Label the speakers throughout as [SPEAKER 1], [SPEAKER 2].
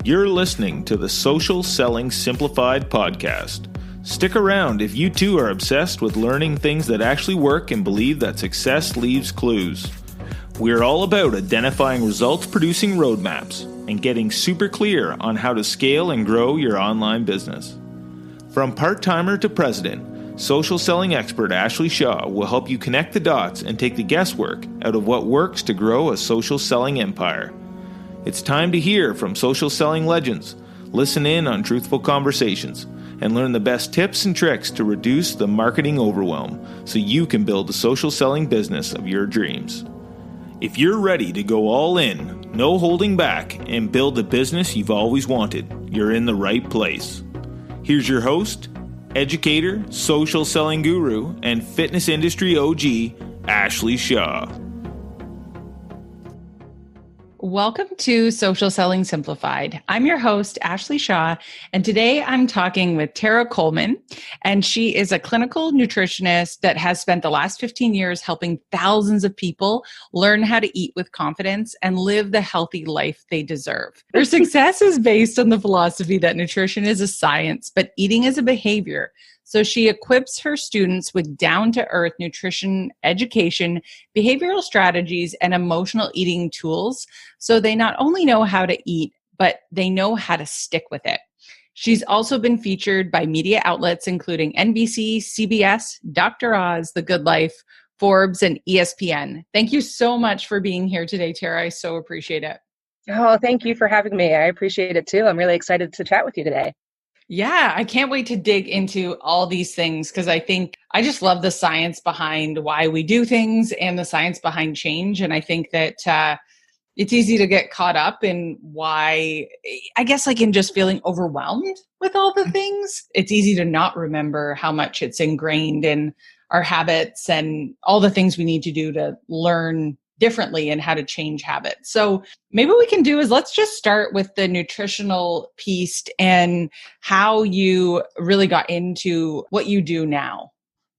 [SPEAKER 1] You're listening to the Social Selling Simplified podcast. Stick around if you too are obsessed with learning things that actually work and believe that success leaves clues. We're all about identifying results-producing roadmaps and getting super clear on how to scale and grow your online business. From part-timer to president, social selling expert Ashley Shaw will help you connect the dots and take the guesswork out of what works to grow a social selling empire. It's time to hear from social selling legends, listen in on truthful conversations, and learn the best tips and tricks to reduce the marketing overwhelm so you can build the social selling business of your dreams. If you're ready to go all in, no holding back, and build the business you've always wanted, you're in the right place. Here's your host, educator, social selling guru, and fitness industry OG, Ashley Shaw.
[SPEAKER 2] Welcome to Social Selling Simplified. I'm your host, Ashley Shaw, and today I'm talking with Tara Coleman, and she is a clinical nutritionist that has spent the last 15 years helping thousands of people learn how to eat with confidence and live the healthy life they deserve. Her success is based on the philosophy that nutrition is a science, but eating is a behavior. So she equips her students with down-to-earth nutrition education, behavioral strategies, and emotional eating tools so they not only know how to eat, but they know how to stick with it. She's also been featured by media outlets including NBC, CBS, Dr. Oz, The Good Life, Forbes, and ESPN. Thank you so much for being here today, Tara. I so appreciate it.
[SPEAKER 3] Oh, thank you for having me. I appreciate it too. I'm really excited to chat with you today.
[SPEAKER 2] Yeah, I can't wait to dig into all these things because I think I just love the science behind why we do things and the science behind change. And I think that it's easy to get caught up in why, I guess, like in just feeling overwhelmed with all the things. It's easy to not remember how much it's ingrained in our habits and all the things we need to do to learn differently and how to change habits. So maybe what we can do is let's just start with the nutritional piece and how you really got into what you do now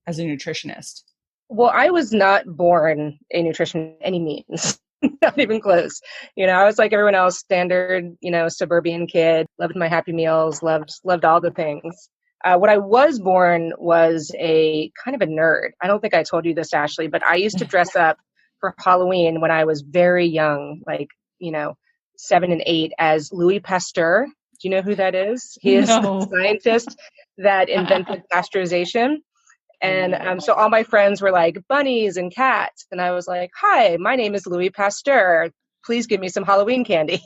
[SPEAKER 2] as a nutritionist.
[SPEAKER 3] Well, I was not born a nutritionist by any means, not even close. I was like everyone else, standard, suburban kid, loved my Happy Meals, loved all the things. What I was born was a kind of a nerd. I don't think I told you this, Ashley, but I used to dress up for Halloween when I was very young, 7 and 8, as Louis Pasteur. Do you know who that is? He is the scientist that invented pasteurization. And so all my friends were like bunnies and cats. And I was like, hi, my name is Louis Pasteur. Please give me some Halloween candy.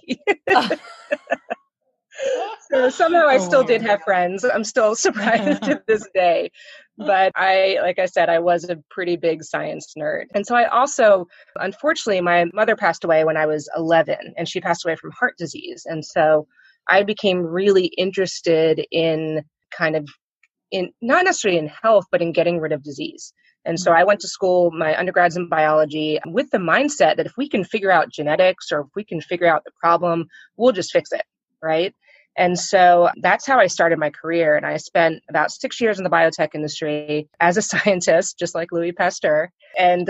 [SPEAKER 3] So somehow I still did have friends. I'm still surprised to this day. But like I said, I was a pretty big science nerd. And so I also, unfortunately, my mother passed away when I was 11, and she passed away from heart disease. And so I became really interested in not necessarily in health, but in getting rid of disease. And so I went to school, my undergrads in biology, with the mindset that if we can figure out genetics or if we can figure out the problem, we'll just fix it, right? And so that's how I started my career. And I spent about 6 years in the biotech industry as a scientist, just like Louis Pasteur. And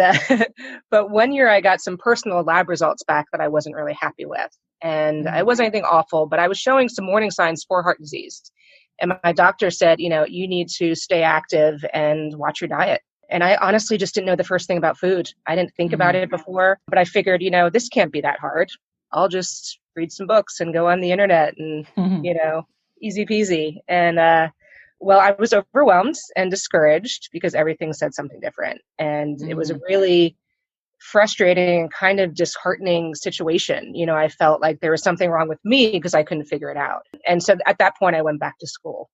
[SPEAKER 3] but 1 year I got some personal lab results back that I wasn't really happy with. And it wasn't anything awful, but I was showing some warning signs for heart disease. And my doctor said, you need to stay active and watch your diet. And I honestly just didn't know the first thing about food. I didn't think about it before, but I figured, this can't be that hard. I'll just read some books and go on the internet and, easy peasy. And, I was overwhelmed and discouraged because everything said something different. And it was a really frustrating and kind of disheartening situation. I felt like there was something wrong with me because I couldn't figure it out. And so at that point, I went back to school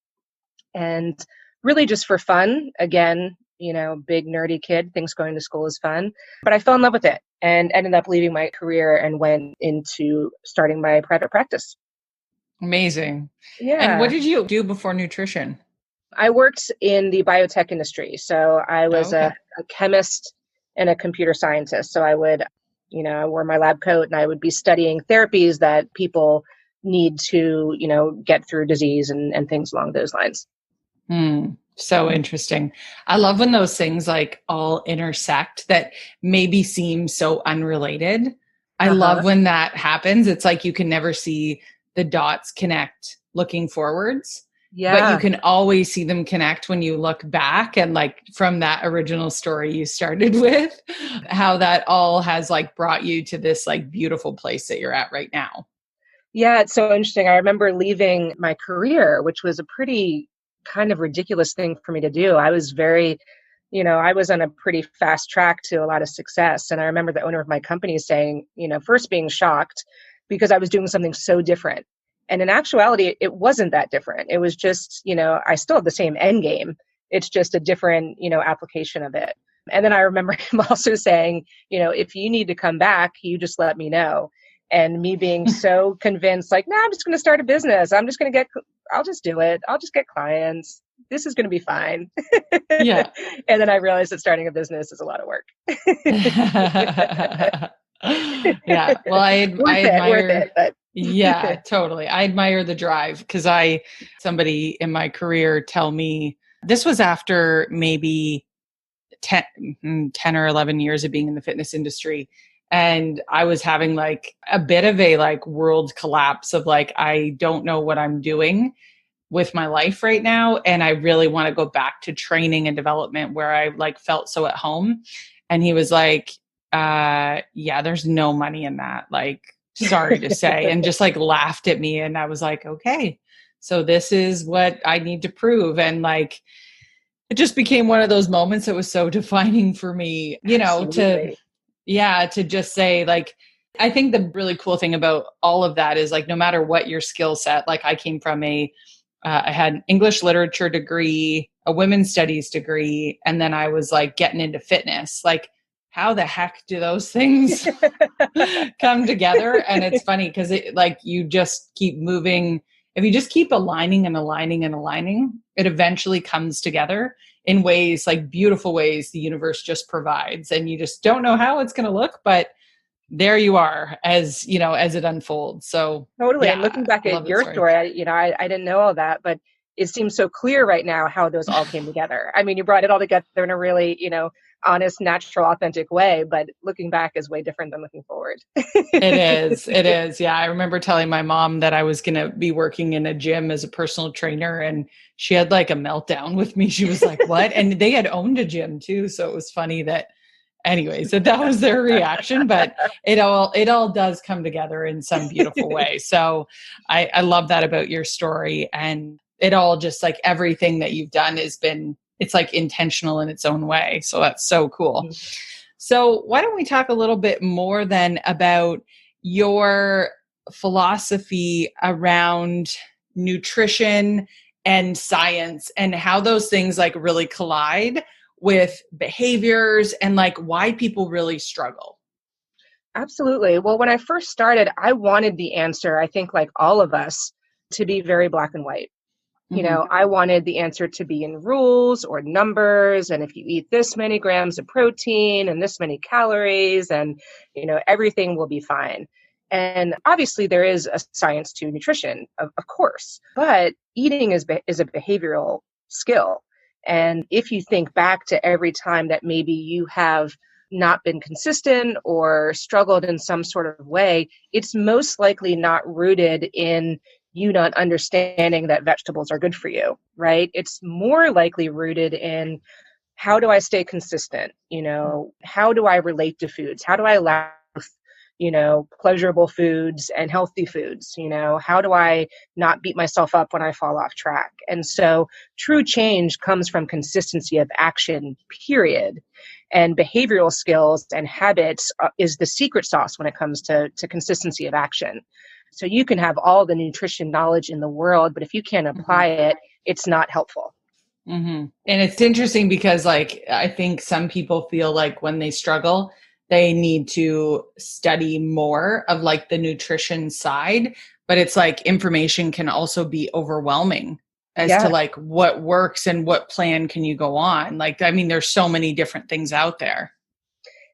[SPEAKER 3] and really just for fun. Again, big nerdy kid, thinks going to school is fun, but I fell in love with it and ended up leaving my career and went into starting my private practice.
[SPEAKER 2] Amazing.
[SPEAKER 3] Yeah.
[SPEAKER 2] And what did you do before nutrition?
[SPEAKER 3] I worked in the biotech industry. So I was a chemist and a computer scientist. So I would, I wore my lab coat and I would be studying therapies that people need to, get through disease and things along those lines.
[SPEAKER 2] So interesting. I love when those things like all intersect that maybe seem so unrelated. I love when that happens. It's like you can never see the dots connect looking forwards.
[SPEAKER 3] Yeah.
[SPEAKER 2] But you can always see them connect when you look back, and like from that original story you started with, how that all has like brought you to this like beautiful place that you're at right now.
[SPEAKER 3] Yeah, it's so interesting. I remember leaving my career, which was a pretty kind of ridiculous thing for me to do. I was very, I was on a pretty fast track to a lot of success. And I remember the owner of my company saying, first being shocked because I was doing something so different. And in actuality, it wasn't that different. It was just, I still have the same end game. It's just a different, application of it. And then I remember him also saying, if you need to come back, you just let me know. And me being so convinced, like, I'm just going to start a business. I'll just do it. I'll just get clients. This is going to be fine.
[SPEAKER 2] Yeah.
[SPEAKER 3] And then I realized that starting a business is a lot of work.
[SPEAKER 2] Yeah. Well, I admire
[SPEAKER 3] worth it, but
[SPEAKER 2] yeah, totally. I admire the drive because somebody in my career tell me this was after maybe 10 or 11 years of being in the fitness industry. And I was having like a bit of a like world collapse of like, I don't know what I'm doing with my life right now. And I really want to go back to training and development where I like felt so at home. And he was like, yeah, there's no money in that. Like, sorry to say, and just like laughed at me. And I was like, okay, so this is what I need to prove. And like, it just became one of those moments that was so defining for me,
[SPEAKER 3] Absolutely.
[SPEAKER 2] to just say like, I think the really cool thing about all of that is like, no matter what your skill set, like I came from I had an English literature degree, a women's studies degree, and then I was like getting into fitness. Like, how the heck do those things come together? And it's funny because you just keep moving. If you just keep aligning and aligning and aligning, it eventually comes together in ways, like beautiful ways the universe just provides. And you just don't know how it's going to look, but there you are as it unfolds. So
[SPEAKER 3] Totally.
[SPEAKER 2] yeah,
[SPEAKER 3] And looking back
[SPEAKER 2] I
[SPEAKER 3] at
[SPEAKER 2] love that
[SPEAKER 3] your
[SPEAKER 2] story.
[SPEAKER 3] story, I didn't know all that, but it seems so clear right now how those all came together. I mean, you brought it all together in a really, honest, natural, authentic way, but looking back is way different than looking forward.
[SPEAKER 2] It is. It is. Yeah. I remember telling my mom that I was going to be working in a gym as a personal trainer, and she had like a meltdown with me. She was like, what? And they had owned a gym too. So it was funny that, anyways, that was their reaction, but it all does come together in some beautiful way. So I love that about your story, and it all just like everything that you've done it's like intentional in its own way. So that's so cool. So why don't we talk a little bit more then about your philosophy around nutrition and science and how those things like really collide with behaviors and like why people really struggle?
[SPEAKER 3] Absolutely. Well, when I first started, I wanted the answer, I think like all of us, to be very black and white.
[SPEAKER 2] Mm-hmm.
[SPEAKER 3] I wanted the answer to be in rules or numbers. And if you eat this many grams of protein and this many calories, and, everything will be fine. And obviously there is a science to nutrition, of course, but eating is a behavioral skill. And if you think back to every time that maybe you have not been consistent or struggled in some sort of way, it's most likely not rooted in you not understanding that vegetables are good for you, right? It's more likely rooted in how do I stay consistent? How do I relate to foods? How do I allow, pleasurable foods and healthy foods? How do I not beat myself up when I fall off track? And so true change comes from consistency of action, period. And behavioral skills and habits is the secret sauce when it comes to consistency of action. So you can have all the nutrition knowledge in the world, but if you can't apply it, it's not helpful.
[SPEAKER 2] Mm-hmm. And it's interesting because like, I think some people feel like when they struggle, they need to study more of like the nutrition side, but it's like information can also be overwhelming as to like what works and what plan can you go on. Like, I mean, there's so many different things out there.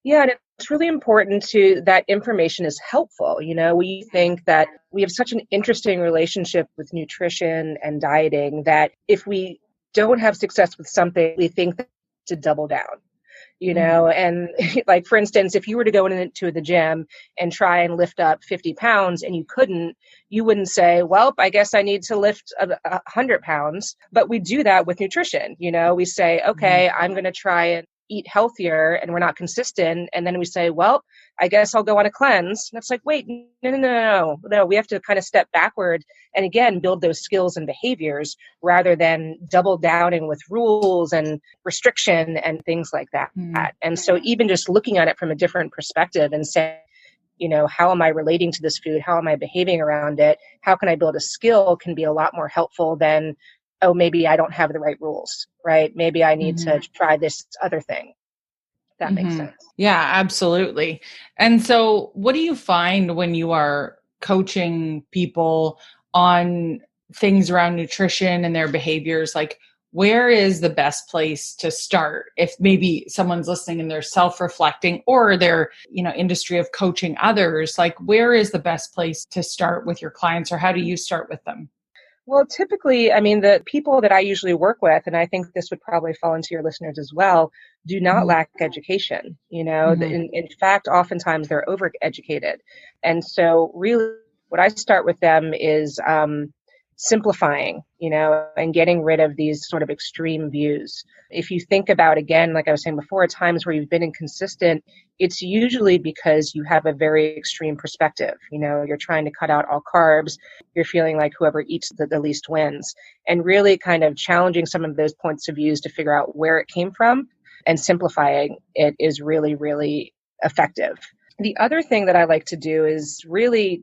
[SPEAKER 3] Yeah, and it's really important that information is helpful. We think that we have such an interesting relationship with nutrition and dieting that if we don't have success with something, we think to double down. and like, for instance, if you were to go into the gym and try and lift up 50 pounds and you couldn't, you wouldn't say, well, I guess I need to lift 100 pounds. But we do that with nutrition. We say, okay, I'm going to try and eat healthier, and we're not consistent. And then we say, well, I guess I'll go on a cleanse. And it's like, wait, no. We have to kind of step backward and again, build those skills and behaviors rather than double downing with rules and restriction and things like that. And so even just looking at it from a different perspective and saying, how am I relating to this food? How am I behaving around it? How can I build a skill can be a lot more helpful than, oh, maybe I don't have the right rules, right? Maybe I need to try this other thing. That makes sense.
[SPEAKER 2] Yeah, absolutely. And so what do you find when you are coaching people on things around nutrition and their behaviors? Like, where is the best place to start if maybe someone's listening and they're self-reflecting, or their industry of coaching others? Like, where is the best place to start with your clients, or how do you start with them?
[SPEAKER 3] Well, typically, the people that I usually work with, and I think this would probably fall into your listeners as well, do not lack education. In fact, oftentimes they're overeducated. And so really what I start with them is simplifying, and getting rid of these sort of extreme views. If you think about, again, like I was saying before, times where you've been inconsistent, it's usually because you have a very extreme perspective. You're trying to cut out all carbs. You're feeling like whoever eats the least wins, and really kind of challenging some of those points of views to figure out where it came from and simplifying it is really, really effective. The other thing that I like to do is really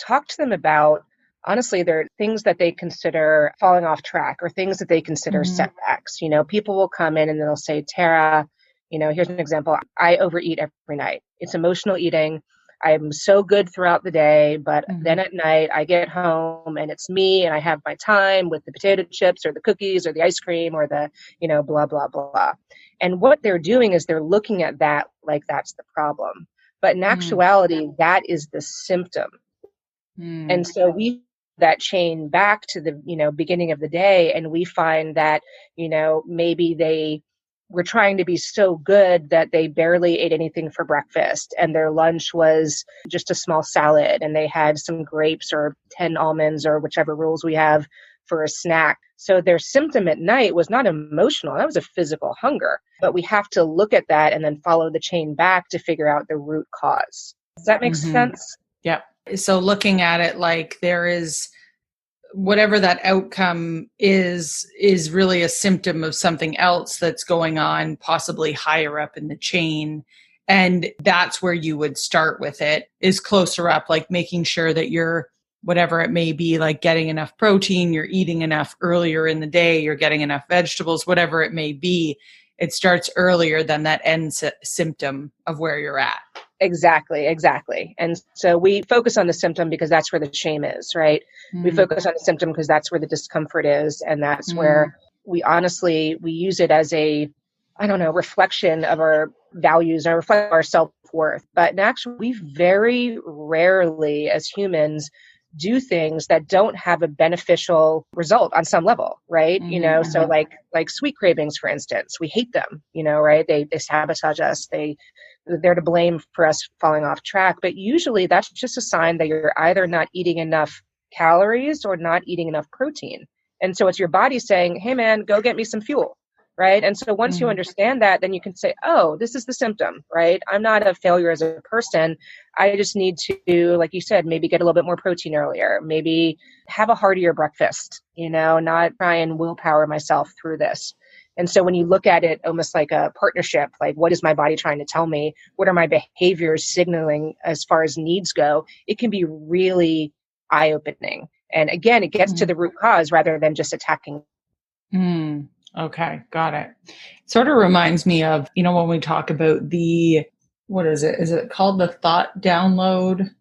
[SPEAKER 3] talk to them about, honestly, there are things that they consider falling off track or things that they consider setbacks. People will come in and they'll say, Tara, here's an example. I overeat every night. It's emotional eating. I'm so good throughout the day, but then at night I get home and it's me and I have my time with the potato chips or the cookies or the ice cream or the, blah, blah, blah. And what they're doing is they're looking at that like that's the problem. But in actuality, that is the symptom. And so we that chain back to the beginning of the day, and we find that maybe they were trying to be so good that they barely ate anything for breakfast, and their lunch was just a small salad, and they had some grapes or 10 almonds or whichever rules we have for a snack. So their symptom at night was not emotional, that was a physical hunger. But we have to look at that and then follow the chain back to figure out the root cause. Does that make sense?
[SPEAKER 2] Yep. So looking at it like there is whatever that outcome is really a symptom of something else that's going on, possibly higher up in the chain. And that's where you would start with it, is closer up, like making sure that you're, whatever it may be, like getting enough protein, you're eating enough earlier in the day, you're getting enough vegetables, whatever it may be. It starts earlier than that end symptom of where you're at.
[SPEAKER 3] Exactly. And so we focus on the symptom because that's where the shame is, right? We focus on the symptom because that's where the discomfort is. And that's where we use it as a, reflection of our values or reflect our self-worth. But in actually, we very rarely as humans do things that don't have a beneficial result on some level, right? So like sweet cravings, for instance, we hate them, right? They sabotage us. They're to blame for us falling off track. But usually that's just a sign that you're either not eating enough calories or not eating enough protein. And so it's your body saying, hey man, go get me some fuel, right? And so once you understand that, then you can say, oh, this is the symptom, right? I'm not a failure as a person. I just need to, like you said, maybe get a little bit more protein earlier, maybe have a heartier breakfast, not try and willpower myself through this. And so when you look at it almost like a partnership, like what is my body trying to tell me? What are my behaviors signaling as far as needs go? It can be really eye-opening. And again, it gets to the root cause rather than just attacking.
[SPEAKER 2] Okay, got it. Sort of reminds me of, when we talk about what is it? Is it called the thought download?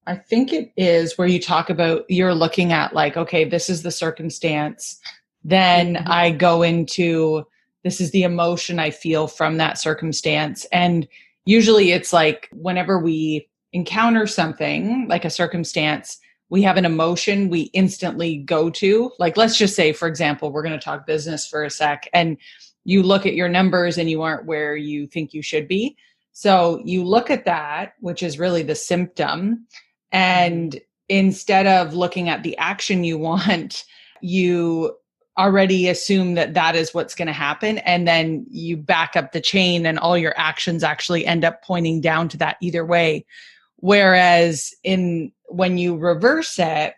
[SPEAKER 2] I think it is, where you talk about, you're looking at like, okay, this is the circumstance. Then I go into, this is the emotion I feel from that circumstance. And usually it's like whenever we encounter something like a circumstance, we have an emotion we instantly go to. Like, let's just say, for example, we're going to talk business for a sec. And you look at your numbers and you aren't where you think you should be. So you look at that, which is really the symptom. And instead of looking at the action you want, you already assume that that is what's going to happen. And then you back up the chain and all your actions actually end up pointing down to that either way. Whereas when you reverse it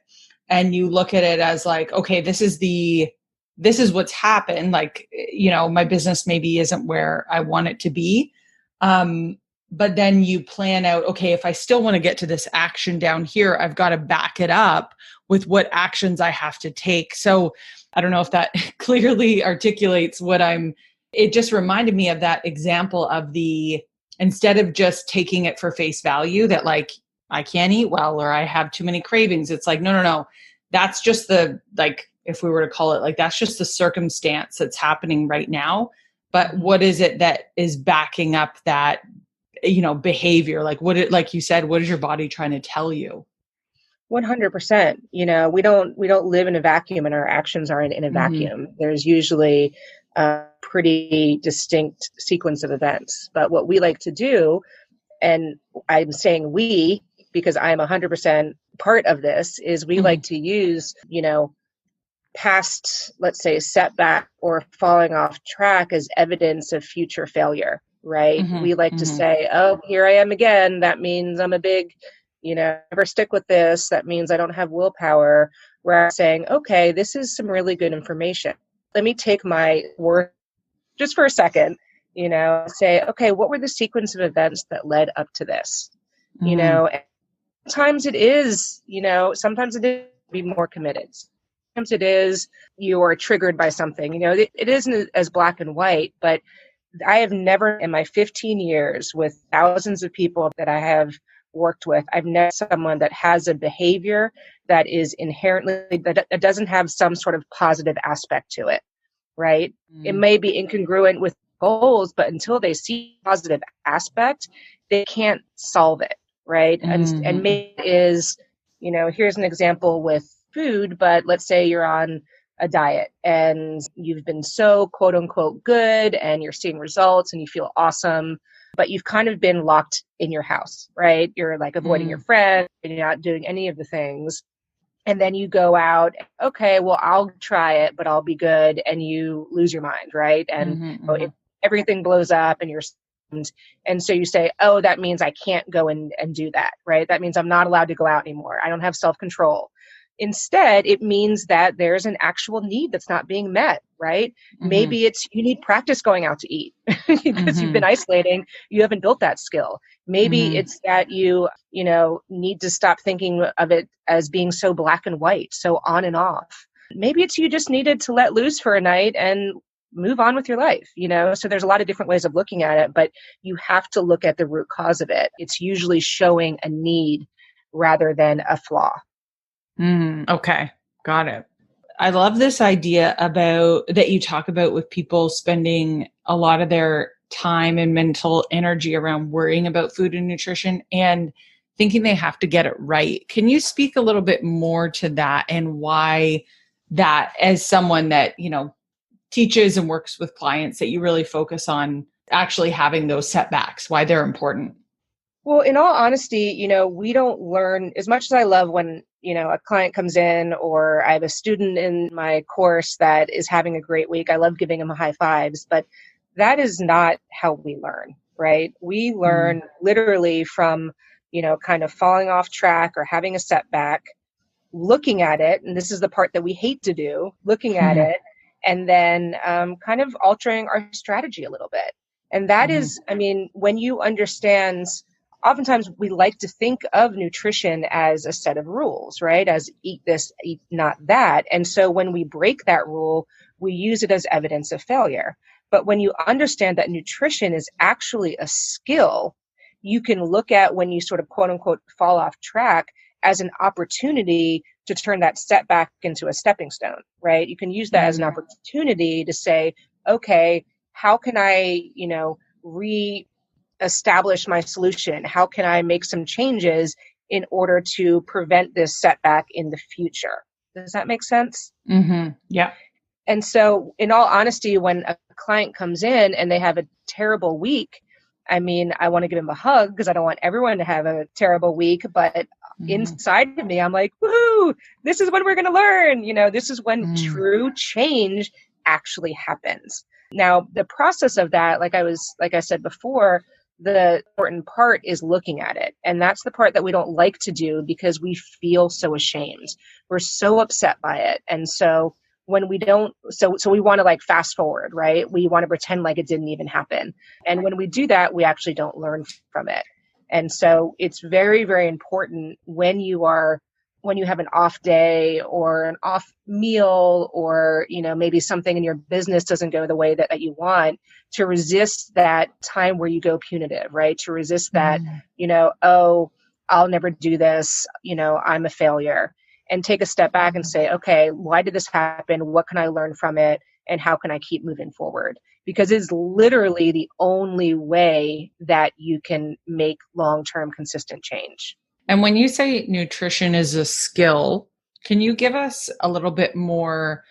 [SPEAKER 2] and you look at it as like, okay, this is what's happened. Like, my business maybe isn't where I want it to be. But then you plan out, okay, if I still want to get to this action down here, I've got to back it up with what actions I have to take. So I don't know if that clearly articulates it just reminded me of that example of instead of just taking it for face value that like, I can't eat well, or I have too many cravings. It's like, no. That's just if we were to call it like, that's just the circumstance that's happening right now. But what is it that is backing up that, behavior? Like you said, what is your body trying to tell you?
[SPEAKER 3] 100%. We don't live in a vacuum, and our actions aren't in a vacuum. There's usually a pretty distinct sequence of events. But what we like to do, and I'm saying we, because I'm 100% part of this, is we like to use, past, let's say, setback or falling off track as evidence of future failure, right? We like to say, oh, here I am again. That means I'm a big, never stick with this. That means I don't have willpower. We're saying, okay, this is some really good information. Let me take my word just for a second, say, okay, what were the sequence of events that led up to this? And sometimes it is, sometimes it is be more committed. Sometimes it is you are triggered by something. It isn't as black and white, but I have never in my 15 years with thousands of people that I have worked with, I've never someone that has a behavior that is inherently, that doesn't have some sort of positive aspect to it, right? It may be incongruent with goals, but until they see positive aspect, they can't solve it, right? And maybe it is, here's an example with food, but let's say you're on a diet and you've been so quote unquote good and you're seeing results and you feel awesome, but you've kind of been locked in your house, right? You're like avoiding your friends and you're not doing any of the things. And then you go out, okay, well, I'll try it, but I'll be good. And you lose your mind, right? And everything blows up and and so you say, oh, that means I can't go and do that, right? That means I'm not allowed to go out anymore. I don't have self-control. Instead, it means that there's an actual need that's not being met, right? Maybe it's you need practice going out to eat because you've been isolating. You haven't built that skill. Maybe it's that you need to stop thinking of it as being so black and white, so on and off. Maybe it's you just needed to let loose for a night and move on with your life, So there's a lot of different ways of looking at it, but you have to look at the root cause of it. It's usually showing a need rather than a flaw.
[SPEAKER 2] Okay. Got it. I love this idea that you talk about with people spending a lot of their time and mental energy around worrying about food and nutrition and thinking they have to get it right. Can you speak a little bit more to that and why that, as someone that, teaches and works with clients, that you really focus on actually having those setbacks, why they're important?
[SPEAKER 3] Well, in all honesty, we don't learn as much as I love when, a client comes in or I have a student in my course that is having a great week. I love giving them high fives, but that is not how we learn, right? We learn literally from, kind of falling off track or having a setback, looking at it. And this is the part that we hate to do, looking at it, and then kind of altering our strategy a little bit. And that is, when you understand, oftentimes we like to think of nutrition as a set of rules, right? As eat this, eat not that. And so when we break that rule, we use it as evidence of failure. But when you understand that nutrition is actually a skill, you can look at when you sort of quote unquote fall off track as an opportunity to turn that setback into a stepping stone, right? You can use that as an opportunity to say, okay, how can I, establish my solution? How can I make some changes in order to prevent this setback in the future? Does that make sense?
[SPEAKER 2] Yeah.
[SPEAKER 3] And so, in all honesty, when a client comes in and they have a terrible week, I mean, I want to give them a hug because I don't want everyone to have a terrible week. But
[SPEAKER 2] Mm-hmm.
[SPEAKER 3] inside of me, I'm like, woohoo, this is when we're going to learn. This is when
[SPEAKER 2] Mm-hmm.
[SPEAKER 3] true change actually happens. Now, the process of that, like I said before, the important part is looking at it. And that's the part that we don't like to do because we feel so ashamed. We're so upset by it. And so when we don't, so we want to like fast forward, right? We want to pretend like it didn't even happen. And when we do that, we actually don't learn from it. And so it's very, very important when you have an off day or an off meal, or maybe something in your business doesn't go the way that you want, to resist that time where you go punitive, right? To resist that, oh, I'll never do this, I'm a failure. And take a step back and say, okay, why did this happen? What can I learn from it? And how can I keep moving forward? Because it's literally the only way that you can make long-term consistent change.
[SPEAKER 2] And when you say nutrition is a skill, can you give us a little bit more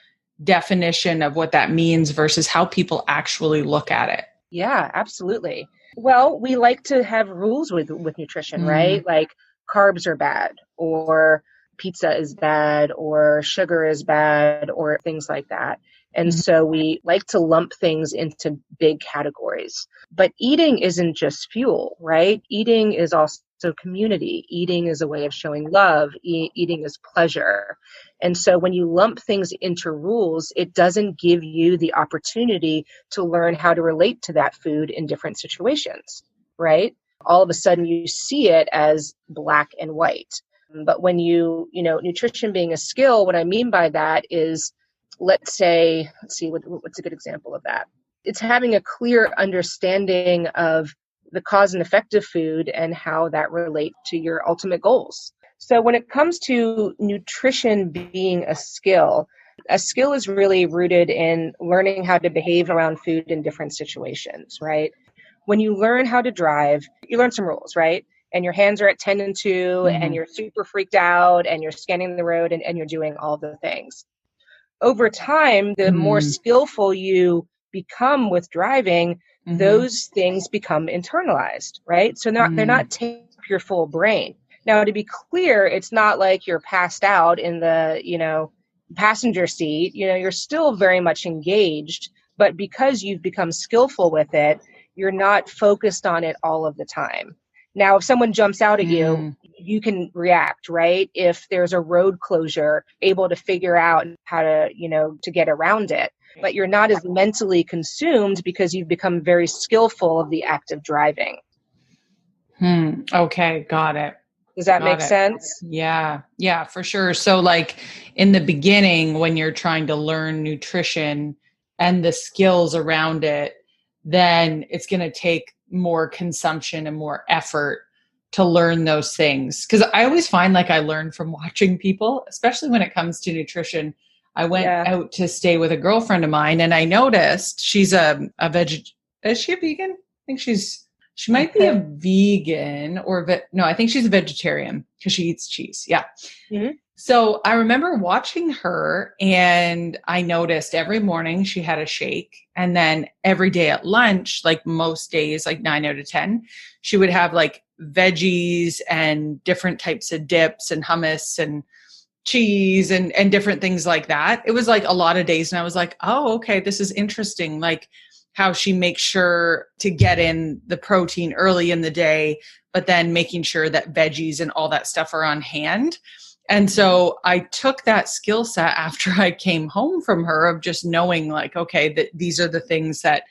[SPEAKER 2] definition of what that means versus how people actually look at it?
[SPEAKER 3] Yeah, absolutely. Well, we like to have rules with nutrition, right? Like carbs are bad, or pizza is bad, or sugar is bad, or things like that. And so we like to lump things into big categories. But eating isn't just fuel, right? Eating is also community. Eating is a way of showing love. Eating is pleasure. And so when you lump things into rules, it doesn't give you the opportunity to learn how to relate to that food in different situations, right? All of a sudden you see it as black and white. But when nutrition being a skill, what I mean by that is, let's see, what's a good example of that? It's having a clear understanding of the cause and effect of food and how that relates to your ultimate goals. So when it comes to nutrition being a skill is really rooted in learning how to behave around food in different situations, right? When you learn how to drive, you learn some rules, right? And your hands are at 10 and 2, and you're super freaked out, and you're scanning the road, and you're doing all the things. Over time, the more skillful you become with driving, those things become internalized, right? So they're not taking up your full brain. Now, to be clear, it's not like you're passed out in the, passenger seat. You're still very much engaged, but because you've become skillful with it, you're not focused on it all of the time. Now, if someone jumps out at you, you can react, right? If there's a road closure, able to figure out how to, to get around it. But you're not as mentally consumed because you've become very skillful of the act of driving.
[SPEAKER 2] Okay, got it.
[SPEAKER 3] Does that make sense?
[SPEAKER 2] Yeah, for sure. So like in the beginning, when you're trying to learn nutrition and the skills around it, then it's going to take more consumption and more effort to learn those things. Because I always find like I learn from watching people, especially when it comes to nutrition. I went out to stay with a girlfriend of mine, and I noticed she's a veg. Is she a vegan? I think she might be a vegan no, I think she's a vegetarian because she eats cheese. Yeah. So I remember watching her, and I noticed every morning she had a shake. And then every day at lunch, like most days, like 9 out of 10, she would have like veggies and different types of dips and hummus and cheese and different things like that. It was like a lot of days. And I was like, oh, okay, this is interesting. Like how she makes sure to get in the protein early in the day, but then making sure that veggies and all that stuff are on hand. And so I took that skill set after I came home from her of just knowing like, okay, that these are the things that,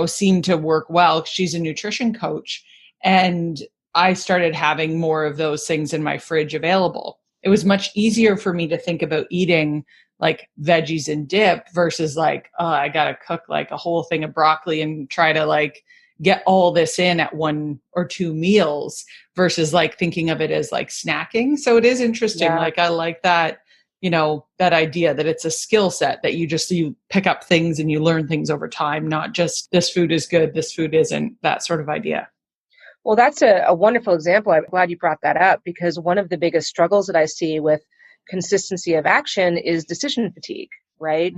[SPEAKER 2] seem to work well. She's a nutrition coach. And I started having more of those things in my fridge available. It was much easier for me to think about eating like veggies and dip versus like, oh, I got to cook like a whole thing of broccoli and try to like get all this in at 1 or 2 meals versus like thinking of it as like snacking. So it is interesting. Like I like that, that idea that it's a skill set that you pick up things and you learn things over time, not just this food is good, this food isn't, that sort of idea.
[SPEAKER 3] Well, that's a wonderful example. I'm glad you brought that up, because one of the biggest struggles that I see with consistency of action is decision fatigue, right?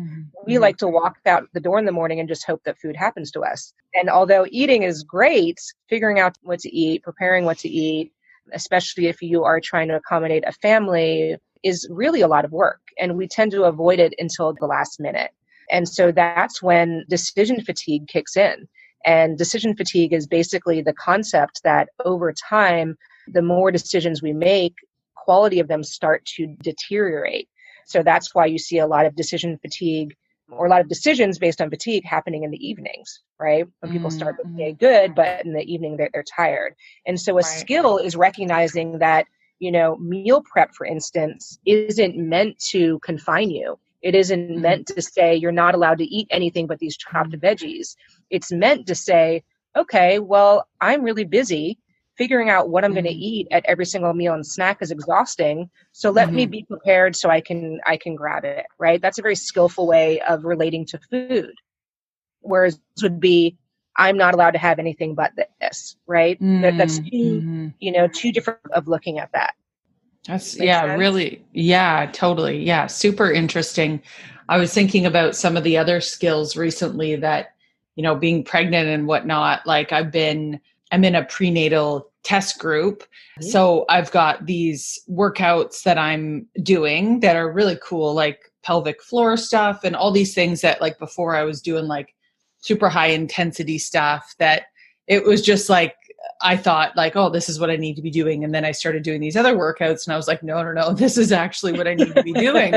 [SPEAKER 3] We
[SPEAKER 2] Mm-hmm.
[SPEAKER 3] like to walk out the door in the morning and just hope that food happens to us. And although eating is great, figuring out what to eat, preparing what to eat, especially if you are trying to accommodate a family, is really a lot of work. And we tend to avoid it until the last minute. And so that's when decision fatigue kicks in. And decision fatigue is basically the concept that over time, the more decisions we make, quality of them start to deteriorate. So that's why you see a lot of decision fatigue or a lot of decisions based on fatigue happening in the evenings, right? When people start the day good, but in the evening they're tired. And so a skill is recognizing that, meal prep, for instance, isn't meant to confine you. It isn't meant to say you're not allowed to eat anything but these chopped veggies. It's meant to say, okay, well, I'm really busy. Figuring out what I'm going to eat at every single meal and snack is exhausting. So let me be prepared so I can grab it, right? That's a very skillful way of relating to food. Whereas this would be, I'm not allowed to have anything but this, right? That's two different of looking at that.
[SPEAKER 2] That's
[SPEAKER 3] Sense?
[SPEAKER 2] really. Yeah, totally. Yeah. Super interesting. I was thinking about some of the other skills recently that, being pregnant and whatnot, like I'm in a prenatal test group. So I've got these workouts that I'm doing that are really cool, like pelvic floor stuff and all these things that like before I was doing like super high intensity stuff that it was just like, I thought like, oh, this is what I need to be doing. And then I started doing these other workouts and I was like, no, this is actually what I need to be doing.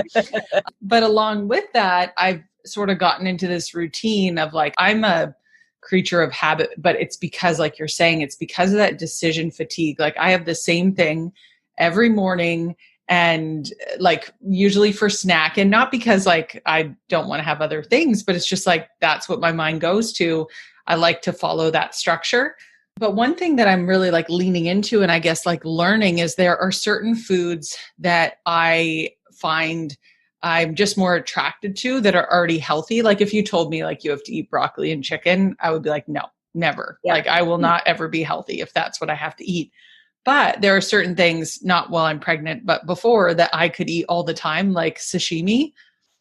[SPEAKER 2] But along with that, I've sort of gotten into this routine of like, I'm a creature of habit, but it's because like you're saying, it's because of that decision fatigue. Like I have the same thing every morning and like usually for snack, and not because like I don't want to have other things, but it's just like, that's what my mind goes to. I like to follow that structure. But one thing that I'm really like leaning into and I guess like learning is there are certain foods that I find I'm just more attracted to that are already healthy. Like if you told me like you have to eat broccoli and chicken, I would be like, no, never. Yeah. Like I will not ever be healthy if that's what I have to eat. But there are certain things, not while I'm pregnant, but before, that I could eat all the time, like sashimi,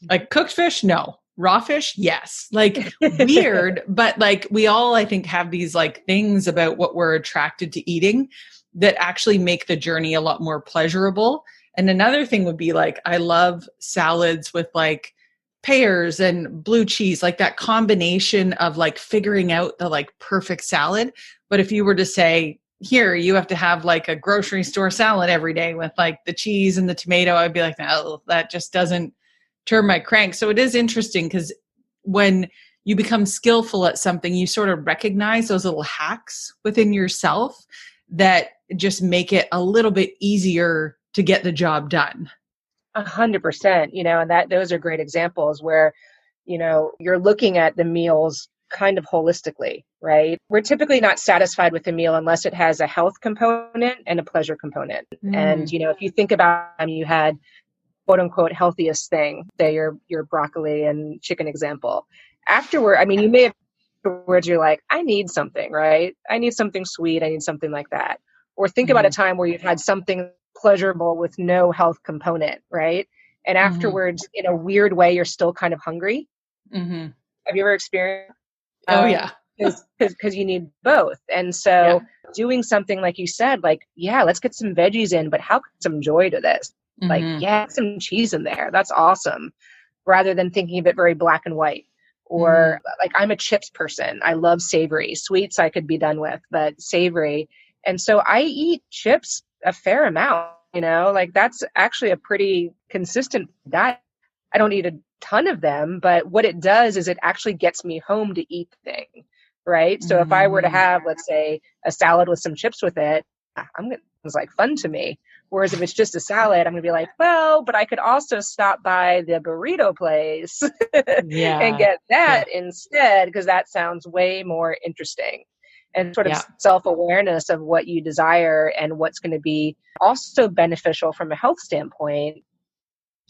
[SPEAKER 2] like cooked fish, no. Raw fish, yes. Like weird, but like we all, I think, have these like things about what we're attracted to eating that actually make the journey a lot more pleasurable. And another thing would be like, I love salads with like pears and blue cheese, like that combination of like figuring out the like perfect salad. But if you were to say, here, you have to have like a grocery store salad every day with like the cheese and the tomato, I'd be like, no, that just doesn't turn my crank. So it is interesting because when you become skillful at something, you sort of recognize those little hacks within yourself that just make it a little bit easier to get the job done.
[SPEAKER 3] 100%, and those are great examples where, you're looking at the meals kind of holistically, right? We're typically not satisfied with a meal unless it has a health component and a pleasure component. And, if you think about you had quote unquote healthiest thing, say your broccoli and chicken example. Afterward, I mean, you may have afterwards you're like, I need something, right? I need something sweet. I need something like that. Or think about a time where you've had something pleasurable with no health component, right? And afterwards, in a weird way, you're still kind of hungry. Have you ever experienced?
[SPEAKER 2] Oh yeah.
[SPEAKER 3] Because you need both. And so doing something like you said, like, let's get some veggies in, but how can some joy to this? Like, some cheese in there. That's awesome. Rather than thinking of it very black and white. Or like, I'm a chips person. I love savory. Sweets I could be done with, but savory. And so I eat chips a fair amount, like that's actually a pretty consistent diet. I don't eat a ton of them, but what it does is it actually gets me home to eat the thing, right? So if I were to have, let's say, a salad with some chips with it, it's like fun to me. Whereas if it's just a salad, I'm going to be like, well, but I could also stop by the burrito place and get that instead, because that sounds way more interesting. And sort of self-awareness of what you desire and what's going to be also beneficial from a health standpoint.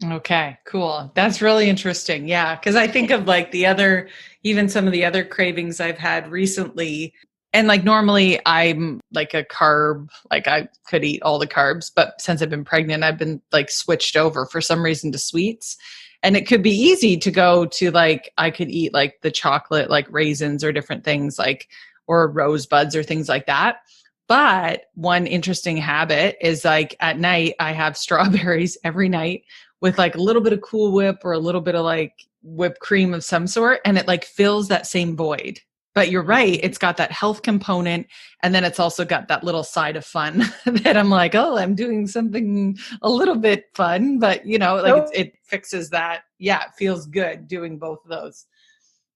[SPEAKER 2] Okay, cool. That's really interesting. Yeah. Cause I think of like even some of the other cravings I've had recently. And like normally I'm like a carb, like I could eat all the carbs, but since I've been pregnant, I've been like switched over for some reason to sweets. And it could be easy to go to like, I could eat like the chocolate, like raisins or different things like, or rosebuds or things like that. But one interesting habit is like at night, I have strawberries every night with like a little bit of Cool Whip or a little bit of like whipped cream of some sort. And it like fills that same void. But you're right. It's got that health component. And then it's also got that little side of fun that I'm like, oh, I'm doing something a little bit fun, but you know, like it fixes that. Yeah. It feels good doing both of those.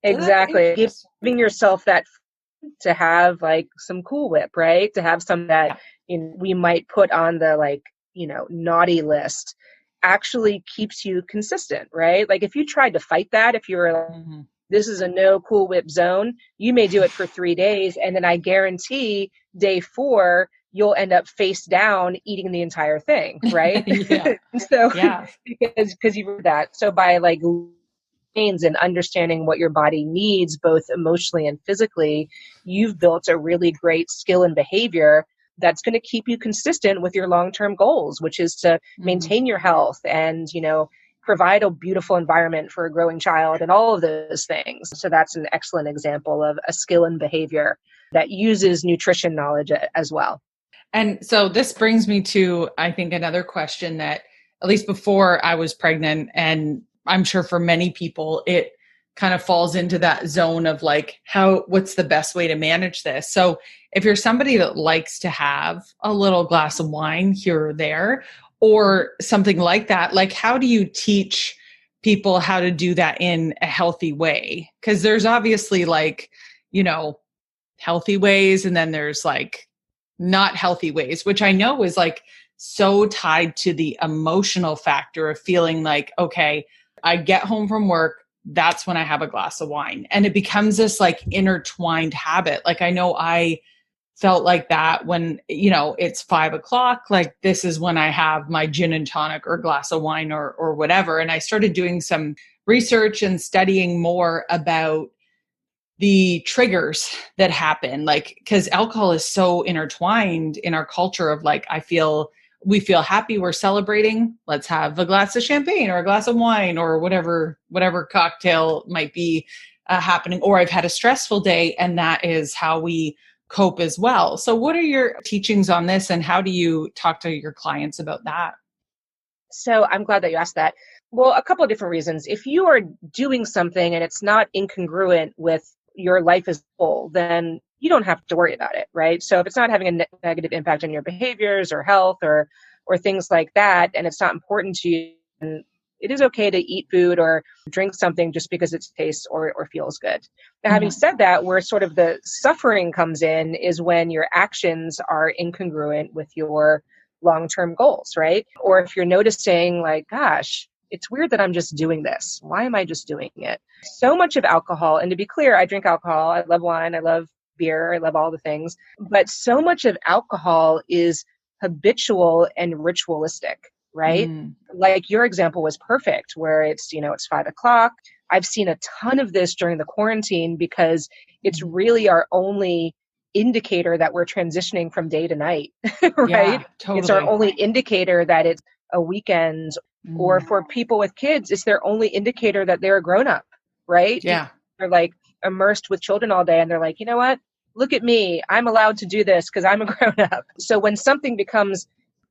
[SPEAKER 3] Exactly. Giving yourself that to have like some Cool Whip, right? To have some that we might put on the like, naughty list actually keeps you consistent, right? Like if you tried to fight that, if you were like, this is a no Cool Whip zone, you may do it for 3 days. And then I guarantee day 4, you'll end up face down eating the entire thing, right? Because you read that. So by like and understanding what your body needs, both emotionally and physically, you've built a really great skill and behavior that's going to keep you consistent with your long-term goals, which is to maintain your health and, provide a beautiful environment for a growing child and all of those things. So that's an excellent example of a skill and behavior that uses nutrition knowledge as well.
[SPEAKER 2] And so this brings me to, I think, another question that at least before I was pregnant, and I'm sure for many people, it kind of falls into that zone of like, what's the best way to manage this? So if you're somebody that likes to have a little glass of wine here or there, or something like that, like how do you teach people how to do that in a healthy way? Because there's obviously like, healthy ways, and then there's like not healthy ways, which I know is like so tied to the emotional factor of feeling like, okay, I get home from work, that's when I have a glass of wine. And it becomes this like intertwined habit. Like I know I felt like that when, it's 5:00, like this is when I have my gin and tonic or glass of wine or whatever. And I started doing some research and studying more about the triggers that happen, like, because alcohol is so intertwined in our culture of like, we feel happy, we're celebrating, let's have a glass of champagne or a glass of wine or whatever cocktail might be happening. Or I've had a stressful day, and that is how we cope as well. So what are your teachings on this, and how do you talk to your clients about that?
[SPEAKER 3] So I'm glad that you asked that. Well, a couple of different reasons. If you are doing something and it's not incongruent with your life as a whole, then you don't have to worry about it, right? So if it's not having a negative impact on your behaviors or health or things like that, and it's not important to you, then it is okay to eat food or drink something just because it tastes or feels good. Now, having said that, where sort of the suffering comes in is when your actions are incongruent with your long-term goals, right? Or if you're noticing like, gosh, it's weird that I'm just doing this. Why am I just doing it? So much of alcohol, and to be clear, I drink alcohol. I love wine. I love beer. I love all the things. But so much of alcohol is habitual and ritualistic, right? Like your example was perfect, where it's 5:00. I've seen a ton of this during the quarantine because it's really our only indicator that we're transitioning from day to night, right?
[SPEAKER 2] Yeah, totally.
[SPEAKER 3] It's our only indicator that it's a weekend. Or for people with kids, it's their only indicator that they're a grown up, right?
[SPEAKER 2] Yeah.
[SPEAKER 3] They're like immersed with children all day, and they're like, you know what? Look at me. I'm allowed to do this because I'm a grown up. So when something becomes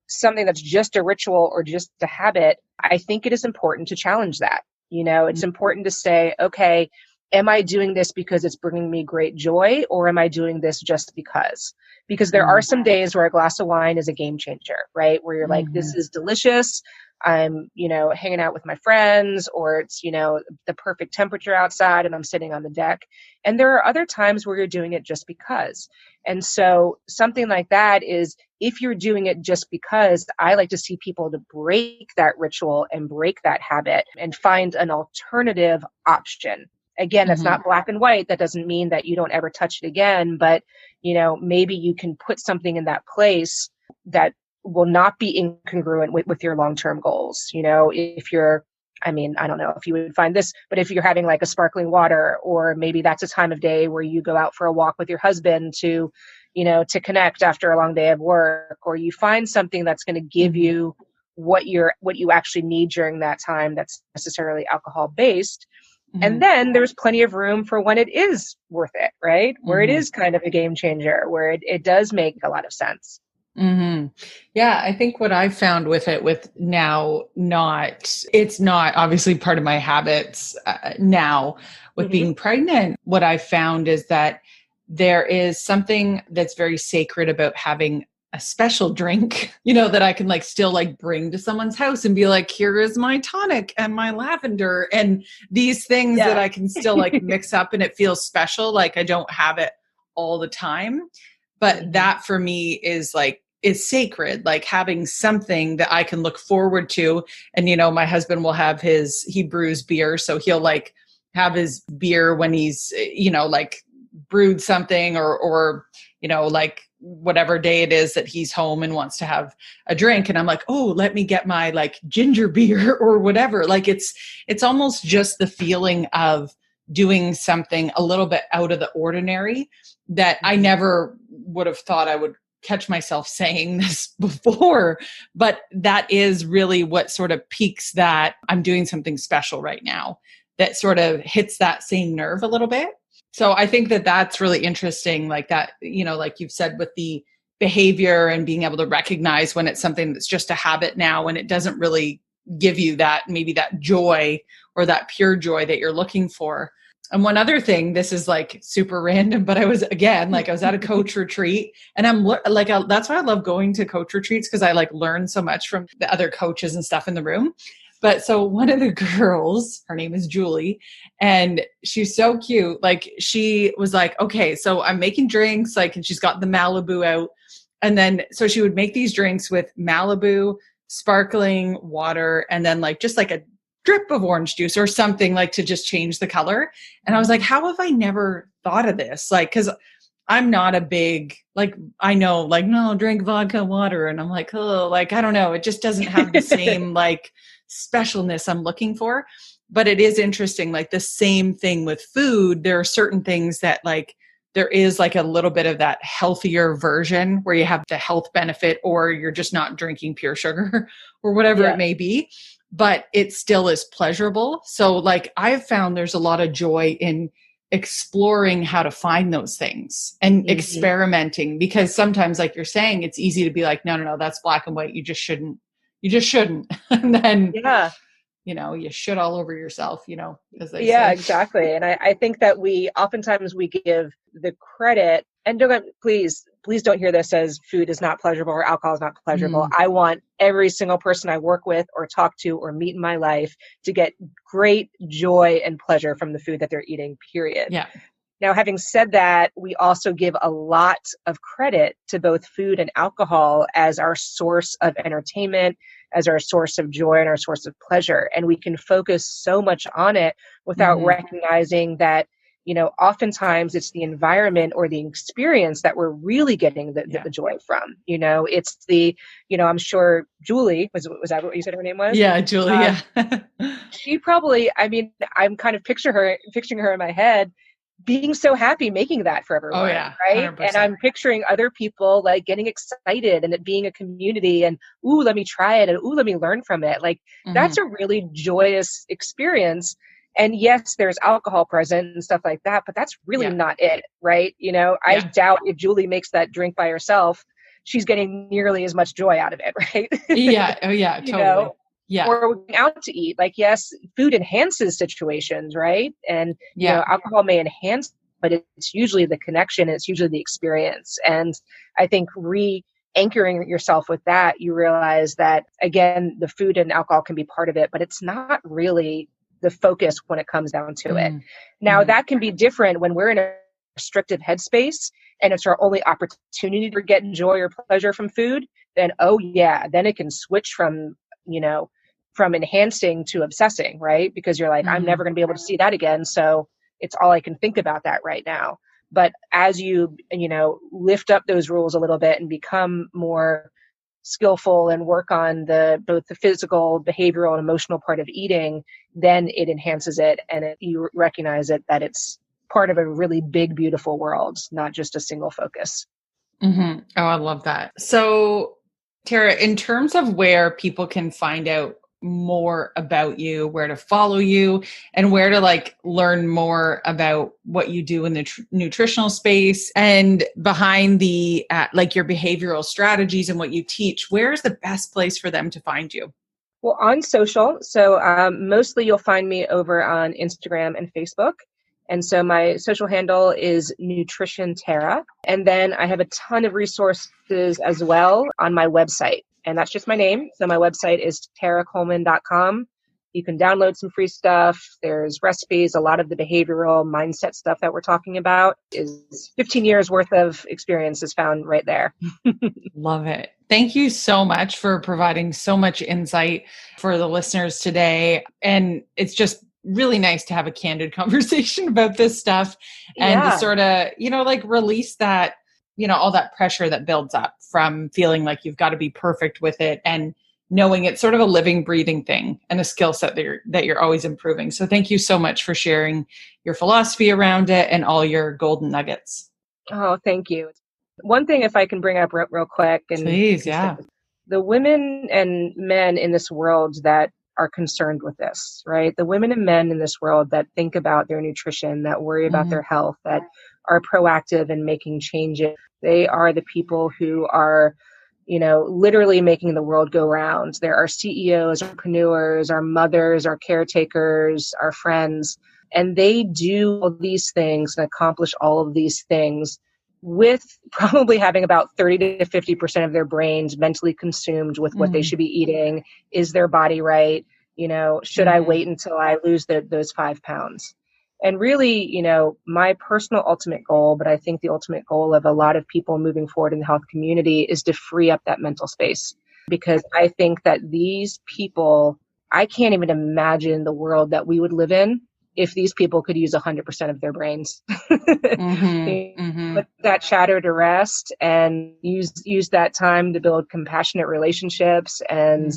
[SPEAKER 3] something that's just a ritual or just a habit, I think it is important to challenge that. It's important to say, okay, am I doing this because it's bringing me great joy, or am I doing this just because? Because there are some days where a glass of wine is a game changer, right? Where you're like, this is delicious. I'm, hanging out with my friends, or it's, the perfect temperature outside and I'm sitting on the deck. And there are other times where you're doing it just because. And so something like that is, if you're doing it just because, I like to see people to break that ritual and break that habit and find an alternative option. Again, that's not black and white. That doesn't mean that you don't ever touch it again, but, maybe you can put something in that place that will not be incongruent with your long-term goals. If you're, I don't know if you would find this, but if you're having like a sparkling water, or maybe that's a time of day where you go out for a walk with your husband to connect after a long day of work, or you find something that's going to give you what you actually need during that time that's necessarily alcohol based.
[SPEAKER 2] Mm-hmm.
[SPEAKER 3] And then there's plenty of room for when it is worth it, right? Where it
[SPEAKER 2] Mm-hmm.
[SPEAKER 3] is kind of a game changer, where it does make a lot of sense.
[SPEAKER 2] Mm-hmm. Yeah, I think what I've found with it, with now, it's not obviously part of my habits now with being pregnant. What I've found is that there is something that's very sacred about having a special drink, that I can still bring to someone's house and be like, here is my tonic and my lavender and these things that I can still mix up, and it feels special. Like I don't have it all the time, but that for me is sacred, having something that I can look forward to. And, my husband will have he brews beer. So he'll have his beer when he's, brewed something or, whatever day it is that he's home and wants to have a drink. And I'm like, oh, let me get my ginger beer or whatever. It's almost just the feeling of doing something a little bit out of the ordinary that I never would have thought I would catch myself saying this before, but that is really what sort of piques that I'm doing something special right now, that sort of hits that same nerve a little bit. So I think that that's really interesting, like that, like you've said, with the behavior and being able to recognize when it's something that's just a habit now and it doesn't really give you maybe that joy or that pure joy that you're looking for. And one other thing, this is super random, but I was at a coach retreat, and I'm that's why I love going to coach retreats, because I learn so much from the other coaches and stuff in the room. But so one of the girls, her name is Julie, and she's so cute. She was okay, so I'm making drinks, and she's got the Malibu out. And then, so she would make these drinks with Malibu, sparkling water, and then just a drip of orange juice or something to just change the color. And I was like, how have I never thought of this? Cause I'm not a big, I know, no, drink vodka water. And I'm oh, I don't know. It just doesn't have the same specialness I'm looking for. But it is interesting, the same thing with food. There are certain things that there is a little bit of that healthier version where you have the health benefit, or you're just not drinking pure sugar or whatever it may be, but it still is pleasurable. So I've found there's a lot of joy in exploring how to find those things and experimenting, because sometimes, you're saying, it's easy to be no, that's black and white. You just shouldn't. And then, you should all over yourself, as they say.
[SPEAKER 3] Exactly. And I think that oftentimes we give the credit, and please don't hear this as food is not pleasurable or alcohol is not pleasurable. I want every single person I work with or talk to or meet in my life to get great joy and pleasure from the food that they're eating, period.
[SPEAKER 2] Yeah.
[SPEAKER 3] Now, having said that, we also give a lot of credit to both food and alcohol as our source of entertainment, as our source of joy and our source of pleasure. And we can focus so much on it without recognizing that, oftentimes it's the environment or the experience that we're really getting the joy from. It's I'm sure Julie, was that what you said her name was?
[SPEAKER 2] Yeah, Julie. Yeah.
[SPEAKER 3] She probably, I'm kind of picturing her in my head being so happy making that for everyone.
[SPEAKER 2] Oh, yeah,
[SPEAKER 3] right?
[SPEAKER 2] 100%.
[SPEAKER 3] And I'm picturing other people getting excited and it being a community and, ooh, let me try it, and ooh, let me learn from it. That's a really joyous experience. And yes, there's alcohol present and stuff like that, but that's really not it, right? I doubt if Julie makes that drink by herself, she's getting nearly as much joy out of it, right?
[SPEAKER 2] Yeah. Oh, yeah, totally. Yeah.
[SPEAKER 3] Or going out to eat. Yes, food enhances situations, right? And alcohol may enhance, but it's usually the connection, it's usually the experience. And I think anchoring yourself with that, you realize that, again, the food and alcohol can be part of it, but it's not really the focus when it comes down to it. Now, that can be different when we're in a restrictive headspace and it's our only opportunity to get joy or pleasure from food. Then, then it can switch from enhancing to obsessing, right? Because you're I'm never going to be able to see that again. So it's all I can think about that right now. But as you lift up those rules a little bit and become more skillful and work on both the physical, behavioral, and emotional part of eating, then it enhances it, and you recognize that it's part of a really big, beautiful world, not just a single focus.
[SPEAKER 2] Oh, I love that. So Tara, in terms of where people can find out more about you, where to follow you, and where to learn more about what you do in the nutritional space and behind the your behavioral strategies and what you teach, where's the best place for them to find you?
[SPEAKER 3] Well, on social. So mostly you'll find me over on Instagram and Facebook. And so my social handle is Nutrition Tara. And then I have a ton of resources as well on my website. And that's just my name. So my website is taracoleman.com. You can download some free stuff. There's recipes. A lot of the behavioral mindset stuff that we're talking about is 15 years worth of experience is found right there.
[SPEAKER 2] Love it. Thank you so much for providing so much insight for the listeners today. And it's just really nice to have a candid conversation about this stuff and to sort of, release that, all that pressure that builds up from feeling like you've got to be perfect with it and knowing it's sort of a living, breathing thing and a skill set that you're always improving. So thank you so much for sharing your philosophy around it and all your golden nuggets.
[SPEAKER 3] Oh, thank you. One thing, if I can bring up real quick, and
[SPEAKER 2] please, yeah,
[SPEAKER 3] the women and men in this world that are concerned with this, right? The women and men in this world that think about their nutrition, that worry about their health, that are proactive in making changes. They are the people who are, literally making the world go round. There are CEOs, entrepreneurs, our mothers, our caretakers, our friends, and they do all these things and accomplish all of these things with probably having about 30 to 50% of their brains mentally consumed with what they should be eating. Is their body right? Should I wait until I lose those 5 pounds? And really, my personal ultimate goal, but I think the ultimate goal of a lot of people moving forward in the health community is to free up that mental space. Because I think that these people, I can't even imagine the world that we would live in if these people could use 100% of their brains. Put that chatter to rest and use that time to build compassionate relationships and,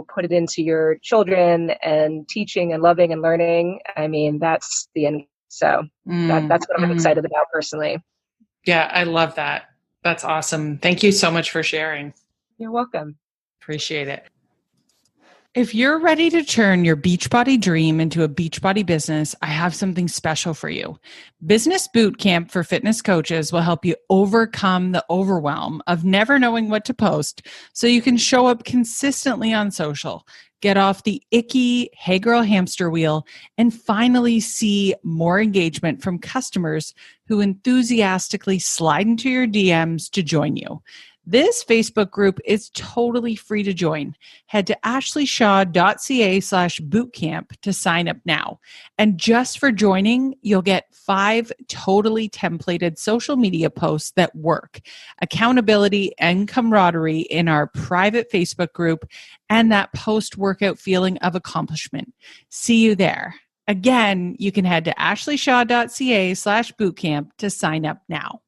[SPEAKER 3] put it into your children and teaching and loving and learning. I mean, that's the end. So that's what I'm excited about personally.
[SPEAKER 2] Yeah, I love that. That's awesome. Thank you so much for sharing.
[SPEAKER 3] You're welcome.
[SPEAKER 2] Appreciate it. If you're ready to turn your Beachbody dream into a Beachbody business, I have something special for you. Business Boot Camp for Fitness Coaches will help you overcome the overwhelm of never knowing what to post so you can show up consistently on social, get off the icky hey girl hamster wheel, and finally see more engagement from customers who enthusiastically slide into your DMs to join you. This Facebook group is totally free to join. Head to ashleyshaw.ca/bootcamp to sign up now. And just for joining, you'll get 5 totally templated social media posts that work, accountability and camaraderie in our private Facebook group, and that post-workout feeling of accomplishment. See you there. Again, you can head to ashleyshaw.ca/bootcamp to sign up now.